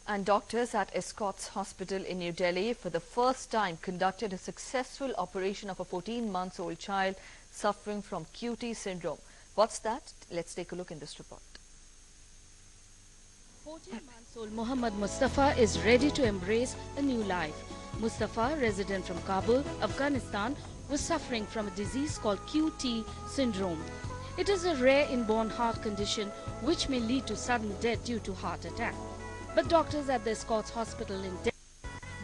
And doctors at Escorts Hospital in New Delhi for the first time conducted a successful operation of a 14-month-old child suffering from QT syndrome. What's that? Let's take a look in this report. 14-month-old Mohammad Mustafa is ready to embrace a new life. Mustafa, resident from Kabul, Afghanistan, was suffering from a disease called QT syndrome. It is a rare inborn heart condition which may lead to sudden death due to heart attack. But doctors at the Escorts Hospital in Delhi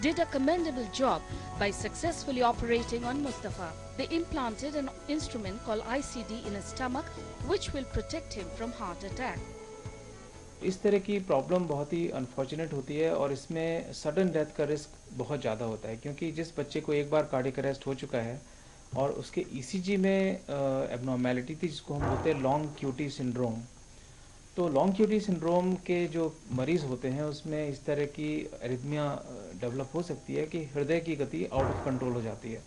did a commendable job by successfully operating on Mustafa. They implanted an instrument called ICD in his stomach which will protect him from heart attack. इस तरह की problem बहुत ही unfortunate होती है और इसमें sudden death का risk बहुत ज़्यादा होता है, क्योंकि जिस बच्चे को एक बार कार्डियक अरेस्ट हो चुका है और उसके ईसीजी में एबनॉर्मेलिटी थी जिसको हम बोलते हैं लॉन्ग क्यूटी सिंड्रोम। तो लॉन्ग क्यूटी सिंड्रोम के जो मरीज़ होते हैं उसमें इस तरह की एरिथमिया डेवलप हो सकती है कि हृदय की गति आउट ऑफ कंट्रोल हो जाती है।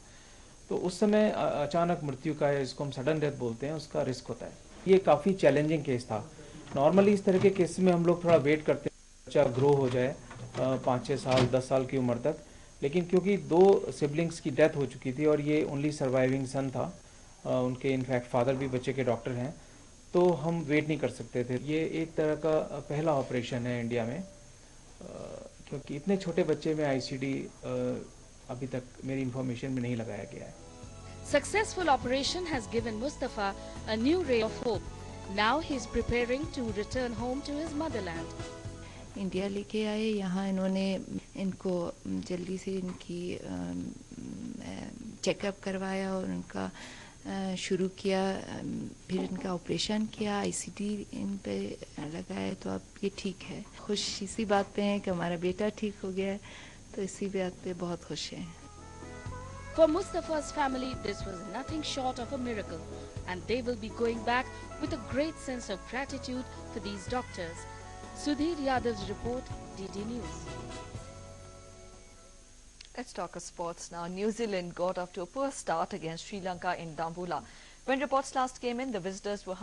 तो उस समय अचानक मृत्यु का, जिसको हम सडन डेथ बोलते हैं, उसका रिस्क होता है। ये काफ़ी चैलेंजिंग केस था। नॉर्मली इस तरह के केस में हम लोग थोड़ा वेट करते हैं बच्चा ग्रो हो जाए 5-6 साल 10 साल की उम्र तक, लेकिन क्योंकि 2 सिबलिंग्स की डेथ हो चुकी थी और ये ओनली सर्वाइविंग सन था, उनके इनफैक्ट फादर भी बच्चे के डॉक्टर हैं, तो हम वेट नहीं कर सकते थे। ये एक तरह का पहला ऑपरेशन है इंडिया में, क्योंकि इतने छोटे बच्चे में आईसीडी अभी तक मेरी इंफॉर्मेशन में नहीं लगाया गया है। Successful operation has given Mustafa a new ray of hope. Now he is preparing to return home to his motherland. India लेके आए, यहाँ इन्होंने इनको जल्दी से इनकी चेकअप करवाया और उनका शुरू किया, फिर इनका ऑपरेशन किया, आईसीडी इन पे लगाया, तो अब ये ठीक है। खुश इसी बात पे हैं कि हमारा बेटा ठीक हो गया है, तो इसी बात पे बहुत खुश हैं। For Mustafa's family, this was nothing short of a miracle, and they will be going back with a great sense of gratitude for these doctors. Sudhir Yadav's report, DD News. Let's talk of sports now. New Zealand got off to a poor start against Sri Lanka in Dambulla. When reports last came in, the visitors were